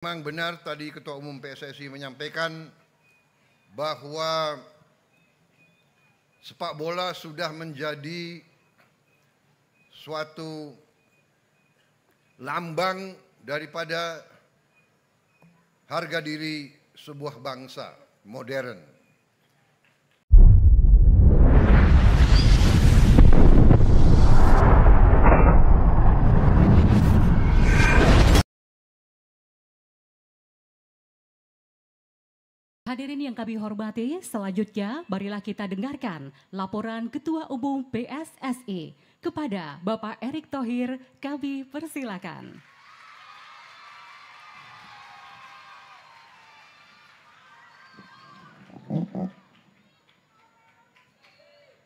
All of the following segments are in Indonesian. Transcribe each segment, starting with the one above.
Memang benar tadi Ketua Umum PSSI menyampaikan bahwa sepak bola sudah menjadi suatu lambang daripada harga diri sebuah bangsa modern. Hadirin yang kami hormati, selanjutnya marilah kita dengarkan laporan Ketua Umum PSSI. Kepada Bapak Erick Thohir, kami persilakan.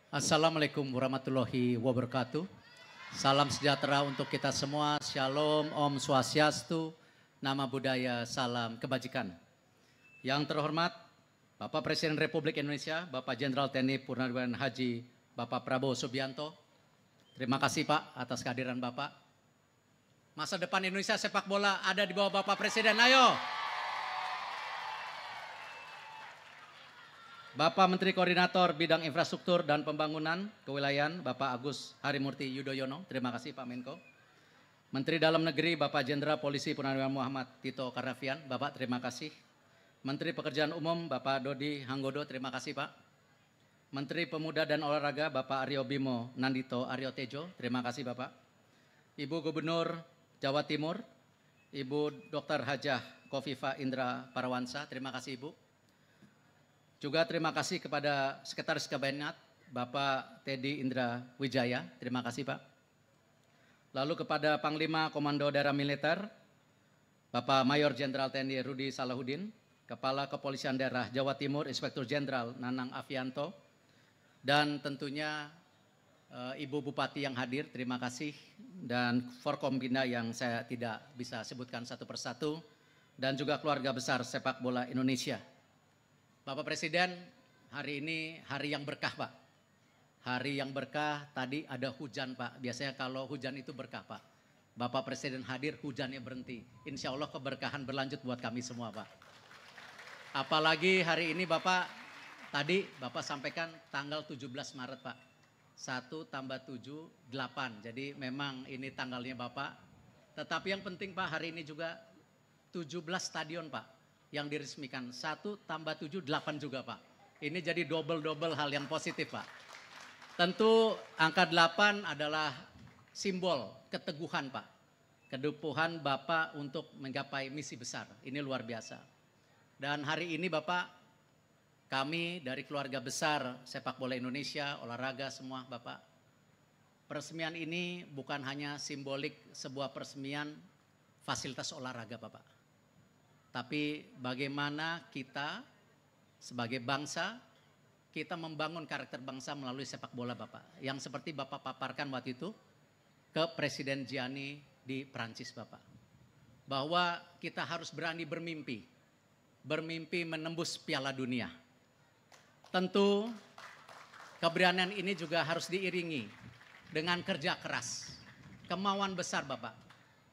Assalamualaikum warahmatullahi wabarakatuh. Salam sejahtera untuk kita semua. Shalom, Om Swastiastu, Nama Budaya, salam kebajikan. Yang terhormat Bapak Presiden Republik Indonesia, Bapak Jenderal TNI Purnawirawan Haji Bapak Prabowo Subianto. Terima kasih Pak atas kehadiran Bapak. Masa depan Indonesia sepak bola ada di bawah Bapak Presiden, ayo. Bapak Menteri Koordinator Bidang Infrastruktur dan Pembangunan Kewilayahan Bapak Agus Harimurti Yudhoyono. Terima kasih Pak Menko. Menteri Dalam Negeri Bapak Jenderal Polisi Purnawirawan Muhammad Tito Karnavian. Bapak terima kasih. Menteri Pekerjaan Umum Bapak Dodi Hanggodo, terima kasih Pak. Menteri Pemuda dan Olahraga Bapak Aryo Bimo Nandito Aryo Tejo, terima kasih Bapak. Ibu Gubernur Jawa Timur, Ibu Dr. Hajah Kofifa Indra Parawansa, terima kasih Ibu. Juga terima kasih kepada Sekretaris Kabinet Bapak Teddy Indra Wijaya, terima kasih Pak. Lalu kepada Panglima Komando Daerah Militer Bapak Mayor Jenderal TNI Rudi Salahuddin, Kepala Kepolisian Daerah Jawa Timur Inspektur Jenderal Nanang Afianto, dan tentunya Ibu Bupati yang hadir, terima kasih, dan Forkompinda yang saya tidak bisa sebutkan satu persatu, dan juga keluarga besar sepak bola Indonesia. Bapak Presiden, hari ini hari yang berkah Pak. Hari yang berkah, tadi ada hujan Pak, biasanya kalau hujan itu berkah Pak. Bapak Presiden hadir, hujannya berhenti. Insya Allah keberkahan berlanjut buat kami semua Pak. Apalagi hari ini Bapak, tadi Bapak sampaikan tanggal 17 Maret Pak. 1 tambah 7, 8. Jadi memang ini tanggalnya Bapak. Tetapi yang penting Pak, hari ini juga 17 stadion Pak yang diresmikan. 1 tambah 7, 8 juga Pak. Ini jadi double-double hal yang positif Pak. Tentu angka 8 adalah simbol keteguhan Pak. Keteguhan Bapak untuk menggapai misi besar. Ini luar biasa. Dan hari ini Bapak, kami dari keluarga besar sepak bola Indonesia, olahraga semua Bapak. Peresmian ini bukan hanya simbolik sebuah peresmian fasilitas olahraga Bapak. Tapi bagaimana kita sebagai bangsa, kita membangun karakter bangsa melalui sepak bola Bapak. Yang seperti Bapak paparkan waktu itu ke Presiden Gianni di Prancis Bapak. Bahwa kita harus berani bermimpi. Bermimpi menembus Piala Dunia. Tentu keberanian ini juga harus diiringi dengan kerja keras. Kemauan besar Bapak.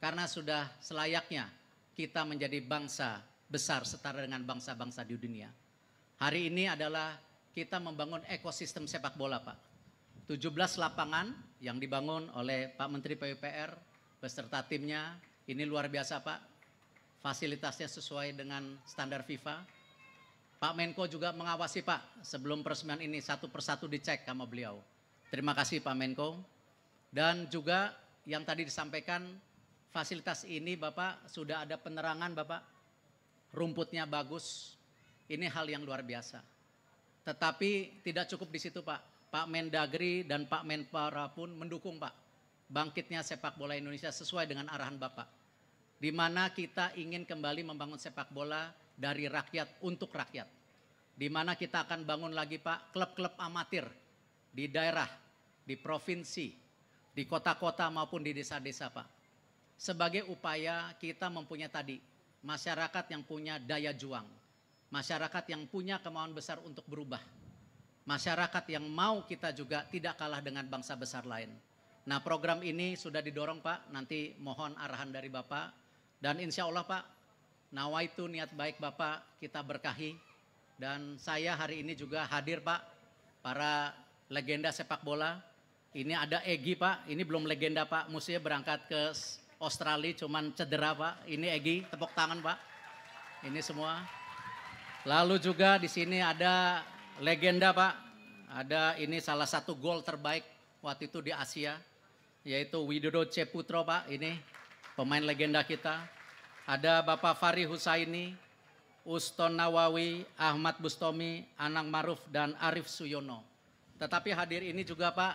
Karena sudah selayaknya kita menjadi bangsa besar setara dengan bangsa-bangsa di dunia. Hari ini adalah kita membangun ekosistem sepak bola Pak. 17 lapangan yang dibangun oleh Pak Menteri PUPR beserta timnya. Ini luar biasa Pak. Fasilitasnya sesuai dengan standar FIFA. Pak Menko juga mengawasi Pak sebelum peresmian ini satu persatu dicek sama beliau. Terima kasih Pak Menko. Dan juga yang tadi disampaikan fasilitas ini Bapak sudah ada penerangan Bapak. Rumputnya bagus. Ini hal yang luar biasa. Tetapi tidak cukup di situ Pak. Pak Mendagri dan Pak Menpora pun mendukung Pak. Bangkitnya sepak bola Indonesia sesuai dengan arahan Bapak. Di mana kita ingin kembali membangun sepak bola dari rakyat untuk rakyat. Di mana kita akan bangun lagi Pak klub-klub amatir di daerah, di provinsi, di kota-kota maupun di desa-desa Pak. Sebagai upaya kita mempunyai tadi masyarakat yang punya daya juang. Masyarakat yang punya kemauan besar untuk berubah. Masyarakat yang mau kita juga tidak kalah dengan bangsa besar lain. Nah program ini sudah didorong Pak, nanti mohon arahan dari Bapak. Dan insya Allah Pak, nawaitu niat baik Bapak kita berkahi. Dan saya hari ini juga hadir Pak, para legenda sepak bola. Ini ada Egy Pak, ini belum legenda Pak, musuhnya berangkat ke Australia cuman cedera Pak. Ini Egy, tepuk tangan Pak. Ini semua. Lalu juga di sini ada legenda Pak, ada ini salah satu gol terbaik waktu itu di Asia, yaitu Widodo Ceputro Pak, ini pemain legenda kita. Ada Bapak Fahri Husaini, Uston Nawawi, Ahmad Bustomi, Anang Maruf, dan Arif Suyono. Tetapi hadir ini juga Pak,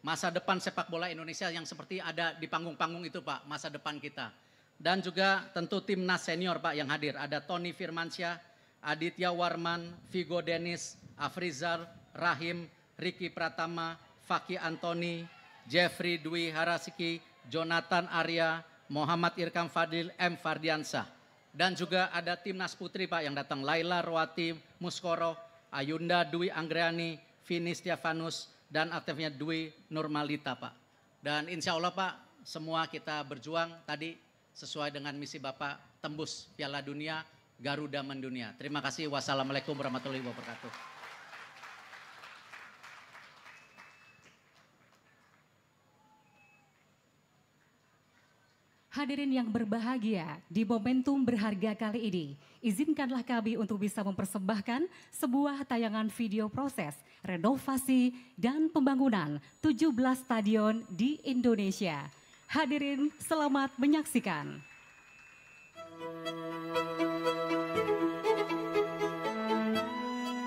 masa depan sepak bola Indonesia yang seperti ada di panggung-panggung itu Pak, masa depan kita. Dan juga tentu timnas senior Pak yang hadir, ada Tony Firmansyah, Aditya Warman, Vigo Dennis, Afrizal, Rahim, Ricky Pratama, Faki Antoni, Jeffrey Dwi Harasiki, Jonathan Arya, Muhammad Irkam Fadil, M. Fardiansah. Dan juga ada timnas putri Pak yang datang, Laila Roati Muskoro, Ayunda Dwi Anggriani, Vini Stiavanus, dan aktifnya Dwi Nurmalita Pak. Dan insya Allah Pak, semua kita berjuang tadi sesuai dengan misi Bapak, tembus Piala Dunia, Garuda Mendunia. Terima kasih. Wassalamualaikum warahmatullahi wabarakatuh. Hadirin yang berbahagia, di momentum berharga kali ini, izinkanlah kami untuk bisa mempersembahkan sebuah tayangan video proses renovasi dan pembangunan 17 stadion di Indonesia. Hadirin, selamat menyaksikan.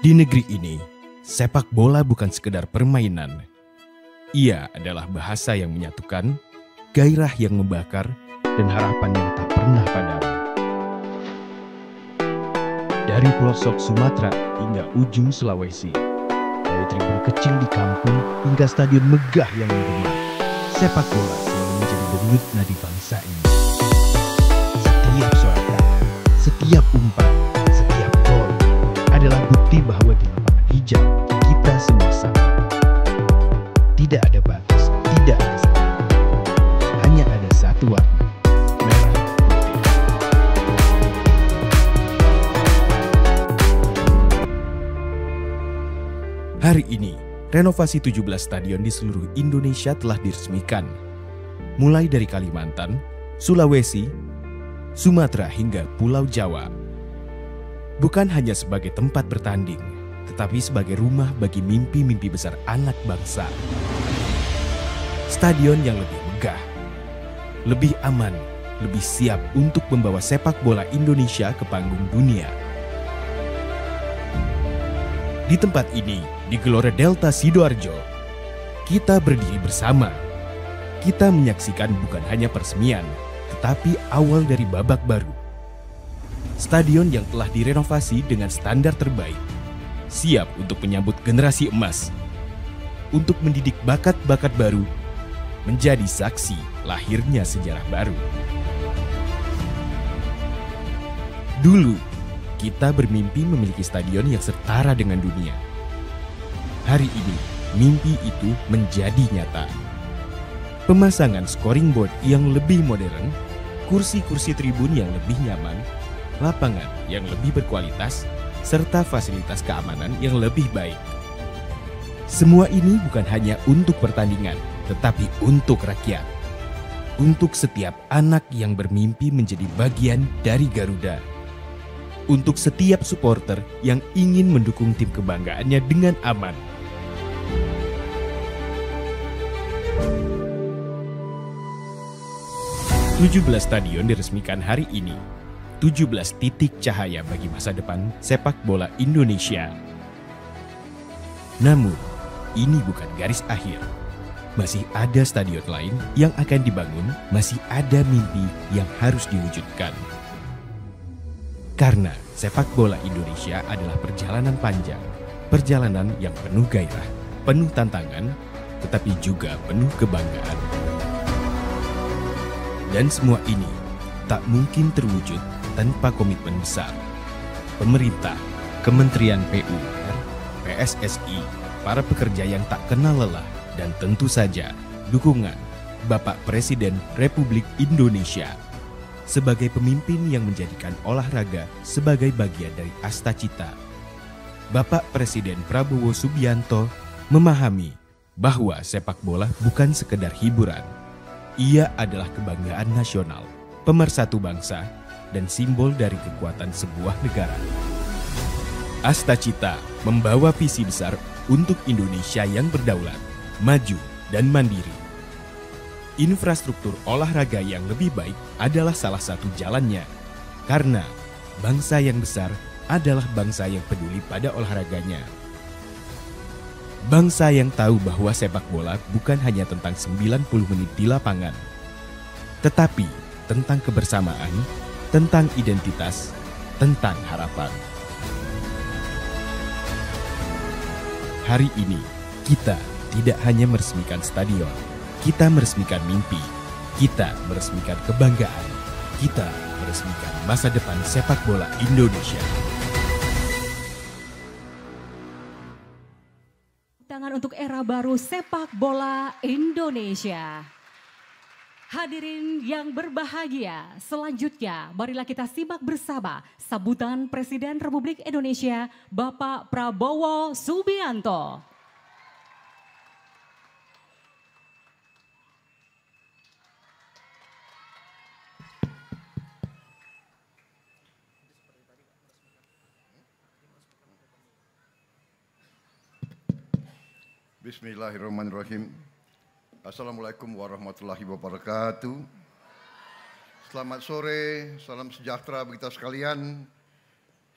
Di negeri ini, sepak bola bukan sekedar permainan. Ia adalah bahasa yang menyatukan, gairah yang membakar, dan harapan yang tak pernah padam. Dari pelosok Sumatera hingga ujung Sulawesi, dari tribun kecil di kampung hingga stadion megah yang menggema, sepak bola selalu menjadi denyut nadi bangsa ini. Setiap suara, setiap umpan, setiap gol adalah bukti bahwa di lapangan hijau kita semua sama. Tidak ada batas, tidak ada skala. Hanya ada satu warna. Hari ini, renovasi 17 stadion di seluruh Indonesia telah diresmikan. Mulai dari Kalimantan, Sulawesi, Sumatera hingga Pulau Jawa. Bukan hanya sebagai tempat bertanding, tetapi sebagai rumah bagi mimpi-mimpi besar anak bangsa. Stadion yang lebih megah, lebih aman, lebih siap untuk membawa sepak bola Indonesia ke panggung dunia. Di tempat ini, di Gelora Delta Sidoarjo, kita berdiri bersama. Kita menyaksikan bukan hanya peresmian, tetapi awal dari babak baru. Stadion yang telah direnovasi dengan standar terbaik, siap untuk menyambut generasi emas, untuk mendidik bakat-bakat baru, menjadi saksi lahirnya sejarah baru. Dulu, kita bermimpi memiliki stadion yang setara dengan dunia. Hari ini, mimpi itu menjadi nyata. Pemasangan scoring board yang lebih modern, kursi-kursi tribun yang lebih nyaman, lapangan yang lebih berkualitas, serta fasilitas keamanan yang lebih baik. Semua ini bukan hanya untuk pertandingan, tetapi untuk rakyat. Untuk setiap anak yang bermimpi menjadi bagian dari Garuda. Untuk setiap supporter yang ingin mendukung tim kebanggaannya dengan aman. "17 stadion diresmikan hari ini. 17 titik cahaya bagi masa depan sepak bola Indonesia. Namun, ini bukan garis akhir. Masih ada stadion lain yang akan dibangun, masih ada mimpi yang harus diwujudkan. Karena sepak bola Indonesia adalah perjalanan panjang, perjalanan yang penuh gairah, penuh tantangan, tetapi juga penuh kebanggaan. Dan semua ini tak mungkin terwujud tanpa komitmen besar. Pemerintah, Kementerian PUR, PSSI, para pekerja yang tak kenal lelah, dan tentu saja dukungan Bapak Presiden Republik Indonesia. sebagai pemimpin yang menjadikan olahraga sebagai bagian dari Astacita. Bapak Presiden Prabowo Subianto memahami bahwa sepak bola bukan sekedar hiburan. Ia adalah kebanggaan nasional, pemersatu bangsa, dan simbol dari kekuatan sebuah negara. Astacita membawa visi besar untuk Indonesia yang berdaulat, maju, dan mandiri. Infrastruktur olahraga yang lebih baik adalah salah satu jalannya, karena bangsa yang besar adalah bangsa yang peduli pada olahraganya. Bangsa yang tahu bahwa sepak bola bukan hanya tentang 90 menit di lapangan, tetapi tentang kebersamaan, tentang identitas, tentang harapan. Hari ini, kita tidak hanya meresmikan stadion, kita meresmikan mimpi, kita meresmikan kebanggaan, kita meresmikan masa depan sepak bola Indonesia. Tangan untuk era baru sepak bola Indonesia. Hadirin yang berbahagia, selanjutnya marilah kita simak bersama sambutan Presiden Republik Indonesia Bapak Prabowo Subianto. Bismillahirrahmanirrahim. Assalamualaikum warahmatullahi wabarakatuh. Selamat sore, salam sejahtera bagi kita sekalian.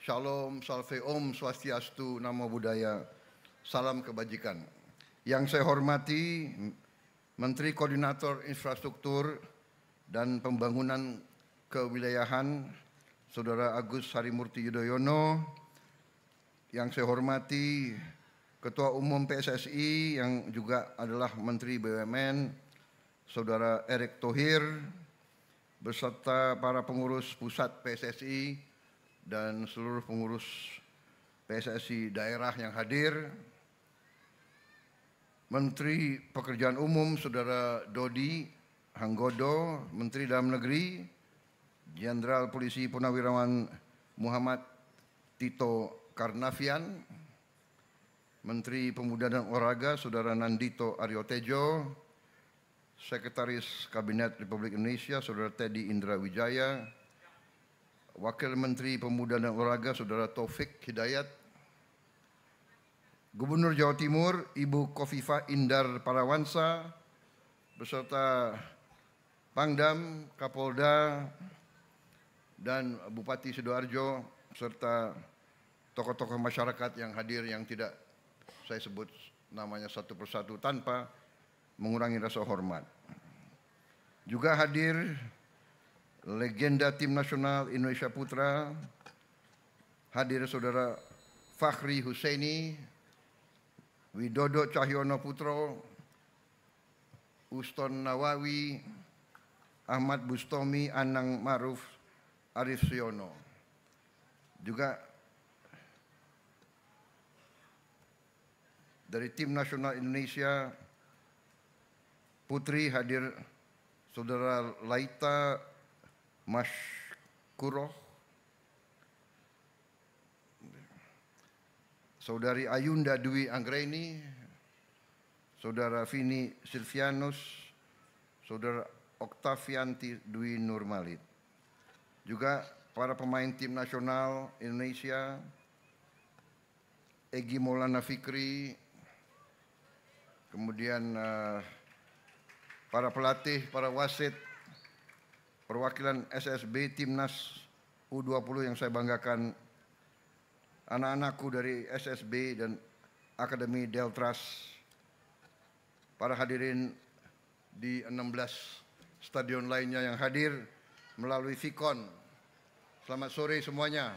Shalom, salve om, swastiastu, namo buddhaya, salam kebajikan. Yang saya hormati Menteri Koordinator Infrastruktur dan Pembangunan Kewilayahan, Saudara Agus Harimurti Yudhoyono. Yang saya hormati Ketua Umum PSSI yang juga adalah Menteri BUMN, Saudara Erick Thohir, beserta para pengurus pusat PSSI dan seluruh pengurus PSSI daerah yang hadir, Menteri Pekerjaan Umum Saudara Dodi Hanggodo, Menteri Dalam Negeri, Jenderal Polisi Purnawirawan Muhammad Tito Karnavian, Menteri Pemuda dan Olahraga Saudara Nandito Aryotejo, Sekretaris Kabinet Republik Indonesia Saudara Teddy Indra Wijaya, Wakil Menteri Pemuda dan Olahraga Saudara Taufik Hidayat, Gubernur Jawa Timur Ibu Khofifah Indar Parawansa, beserta Pangdam, Kapolda, dan Bupati Sidoarjo, serta tokoh-tokoh masyarakat yang hadir yang tidak saya sebut namanya satu persatu tanpa mengurangi rasa hormat. Juga hadir legenda tim nasional Indonesia Putra, hadir Saudara Fakhri Husaini, Widodo Cahyono Putro, Uston Nawawi, Ahmad Bustomi, Anang Maruf, Arif Siono. Juga dari tim nasional Indonesia Putri hadir Saudara Laita Mashkuroh, Saudari Ayunda Dwi Anggreni, Saudara Vini Silvianus, Saudara Oktavianti Dwi Nurmalid. Juga para pemain tim nasional Indonesia, Egy Maulana Fikri, kemudian para pelatih, para wasit, perwakilan SSB Timnas U20 yang saya banggakan, anak-anakku dari SSB dan Akademi Deltras, para hadirin di 16 stadion lainnya yang hadir melalui Vicon. Selamat sore semuanya.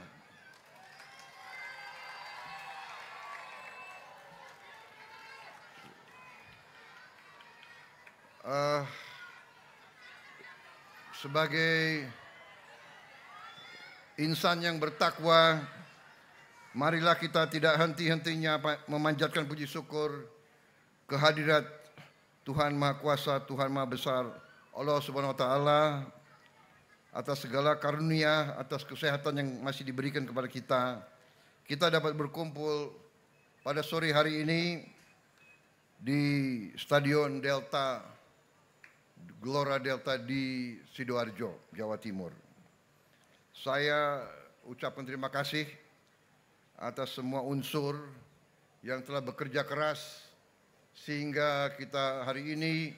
Sebagai insan yang bertakwa, marilah kita tidak henti-hentinya memanjatkan puji syukur kehadirat Tuhan Maha Kuasa, Tuhan Maha Besar, Allah Subhanahu wa Ta'ala, atas segala karunia, atas kesehatan yang masih diberikan kepada kita. Kita dapat berkumpul pada sore hari ini di Stadion Delta, Gelora Delta di Sidoarjo, Jawa Timur. Saya ucapkan terima kasih atas semua unsur yang telah bekerja keras sehingga kita hari ini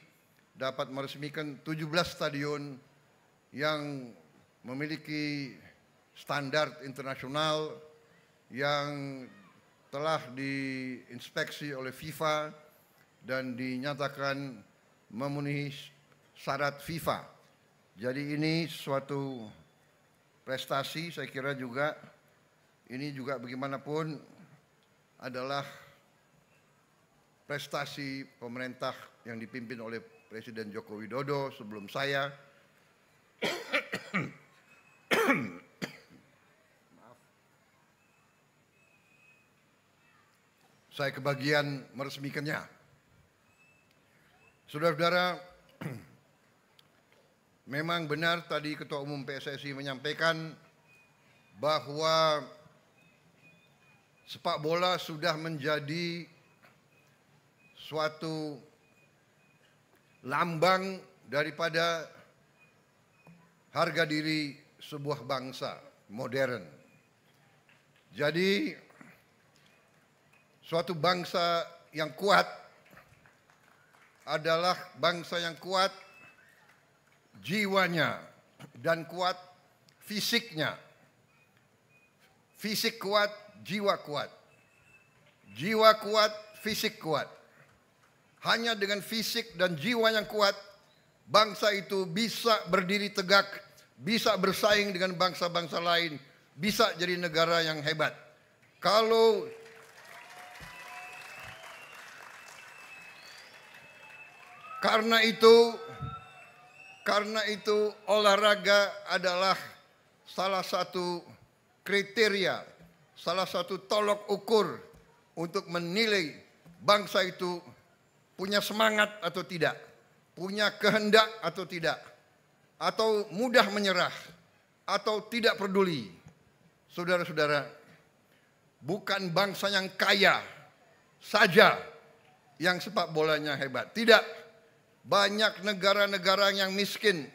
dapat meresmikan 17 stadion yang memiliki standar internasional yang telah diinspeksi oleh FIFA dan dinyatakan memenuhi syarat FIFA. Jadi ini suatu prestasi, saya kira juga ini juga bagaimanapun adalah prestasi pemerintah yang dipimpin oleh Presiden Joko Widodo sebelum saya. Saya kebagian meresmikannya. Saudara-saudara, memang benar tadi Ketua Umum PSSI menyampaikan bahwa sepak bola sudah menjadi suatu lambang daripada harga diri sebuah bangsa modern. Jadi suatu bangsa yang kuat adalah bangsa yang kuat jiwanya dan kuat fisiknya. Fisik kuat, jiwa kuat. Jiwa kuat, fisik kuat. Hanya dengan fisik dan jiwa yang kuat, bangsa itu bisa berdiri tegak, bisa bersaing dengan bangsa-bangsa lain, bisa jadi negara yang hebat. Karena itu olahraga adalah salah satu kriteria, salah satu tolok ukur untuk menilai bangsa itu punya semangat atau tidak, punya kehendak atau tidak, atau mudah menyerah, atau tidak peduli. Saudara-saudara, bukan bangsa yang kaya saja yang sepak bolanya hebat. Tidak. Banyak negara-negara yang miskin,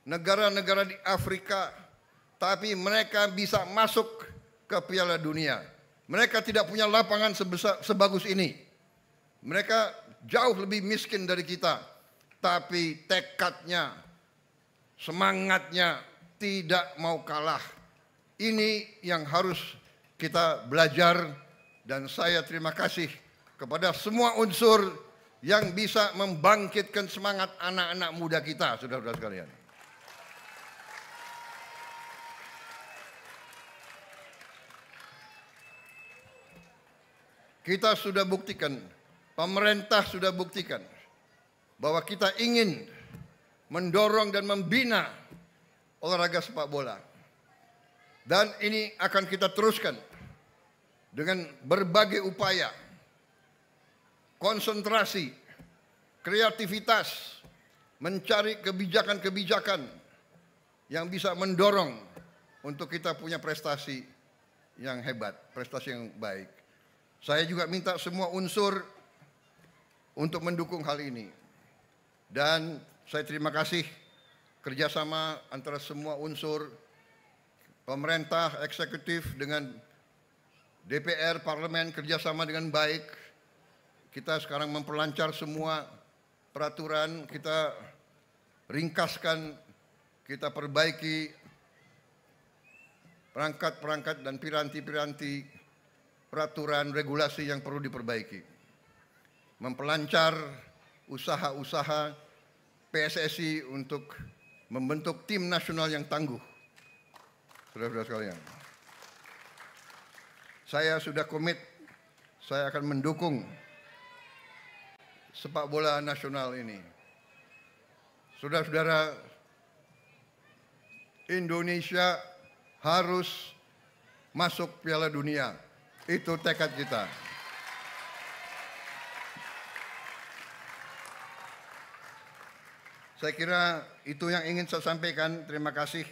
negara-negara di Afrika, tapi mereka bisa masuk ke Piala Dunia. Mereka tidak punya lapangan sebagus ini. Mereka jauh lebih miskin dari kita, tapi tekadnya, semangatnya tidak mau kalah. Ini yang harus kita belajar, dan saya terima kasih kepada semua unsur yang bisa membangkitkan semangat anak-anak muda kita, saudara-saudara sekalian. Kita sudah buktikan, pemerintah sudah buktikan bahwa kita ingin mendorong dan membina olahraga sepak bola. Dan ini akan kita teruskan dengan berbagai upaya, konsentrasi, kreativitas, mencari kebijakan-kebijakan yang bisa mendorong untuk kita punya prestasi yang hebat, prestasi yang baik. Saya juga minta semua unsur untuk mendukung hal ini. Dan saya terima kasih kerjasama antara semua unsur, pemerintah, eksekutif dengan DPR, parlemen kerjasama dengan baik. Kita sekarang memperlancar semua peraturan, kita ringkaskan, kita perbaiki perangkat-perangkat dan piranti-piranti peraturan regulasi yang perlu diperbaiki. Memperlancar usaha-usaha PSSI untuk membentuk tim nasional yang tangguh. Saudara-saudara sekalian, saya sudah komit, saya akan mendukung sepak bola nasional ini. Saudara-saudara, Indonesia harus masuk Piala Dunia. Itu tekad kita. Saya kira itu yang ingin saya sampaikan. Terima kasih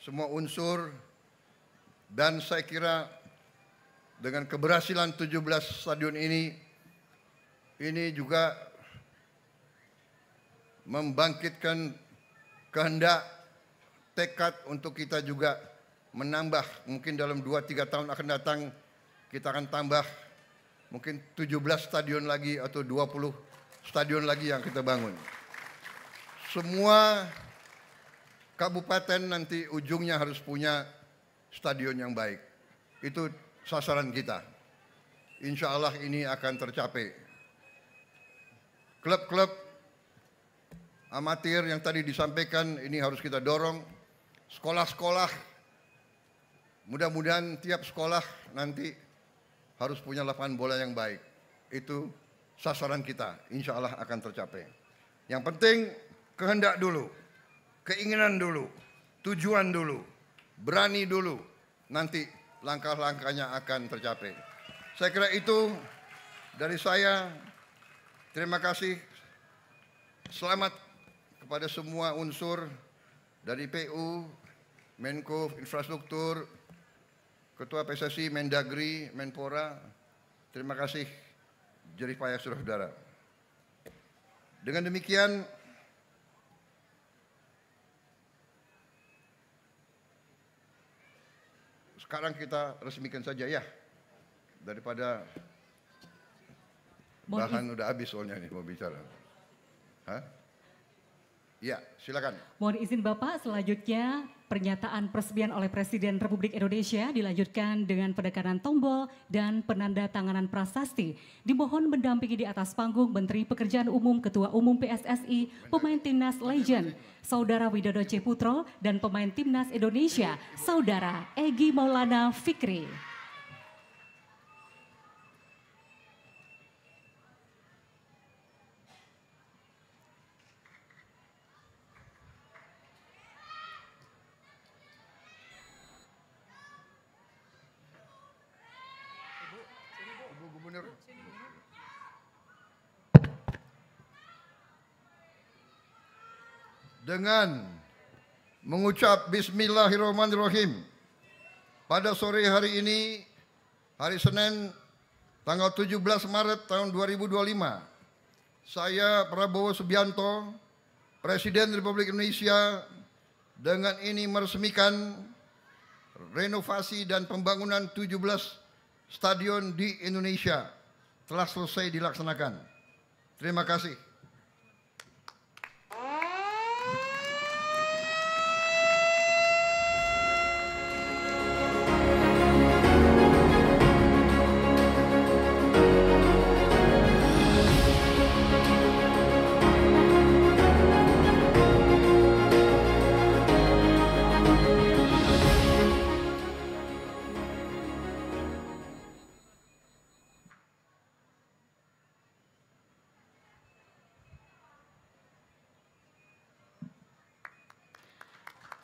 semua unsur, dan saya kira dengan keberhasilan 17 stadion ini juga membangkitkan kehendak, tekad untuk kita juga menambah. Mungkin dalam 2-3 tahun akan datang kita akan tambah mungkin 17 stadion lagi atau 20 stadion lagi yang kita bangun. Semua kabupaten nanti ujungnya harus punya stadion yang baik. Itu sasaran kita. Insya Allah ini akan tercapai. Klub-klub amatir yang tadi disampaikan ini harus kita dorong. Sekolah-sekolah, mudah-mudahan tiap sekolah nanti harus punya lapangan bola yang baik. Itu sasaran kita, insya Allah akan tercapai. Yang penting kehendak dulu, keinginan dulu, tujuan dulu, berani dulu, nanti langkah-langkahnya akan tercapai. Saya kira itu dari saya. Terima kasih. Selamat kepada semua unsur dari PU, Menko Infrastruktur, Ketua PSSI, Mendagri, Menpora. Terima kasih jerih payah saudara-saudara. Dengan demikian, sekarang kita resmikan saja ya, daripada bahan udah habis soalnya nih mau bicara. Hah? Ya, silakan. Mohon izin Bapak, selanjutnya pernyataan peresmian oleh Presiden Republik Indonesia dilanjutkan dengan penekanan tombol dan penandatanganan prasasti. Dimohon mendampingi di atas panggung Menteri Pekerjaan Umum, Ketua Umum PSSI, pemain Timnas Legend, Saudara Widodo C. Putro, dan pemain Timnas Indonesia, Saudara Egy Maulana Fikri. Dengan mengucap Bismillahirrahmanirrahim, pada sore hari ini, hari Senin, tanggal 17 Maret tahun 2025, saya Prabowo Subianto, Presiden Republik Indonesia, dengan ini meresmikan renovasi dan pembangunan 17 stadion di Indonesia telah selesai dilaksanakan. Terima kasih.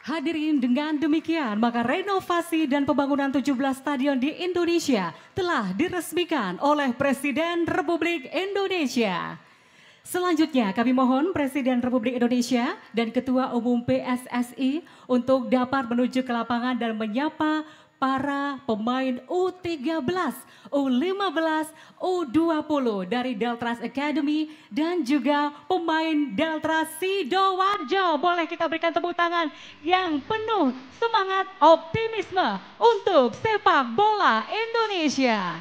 Hadirin, dengan demikian maka renovasi dan pembangunan 17 stadion di Indonesia telah diresmikan oleh Presiden Republik Indonesia. Selanjutnya kami mohon Presiden Republik Indonesia dan Ketua Umum PSSI untuk dapat menuju ke lapangan dan menyapa para pemain U13, U15, U20 dari Deltras Academy dan juga pemain Deltras Sidoarjo. Boleh kita berikan tepuk tangan yang penuh semangat optimisme untuk sepak bola Indonesia.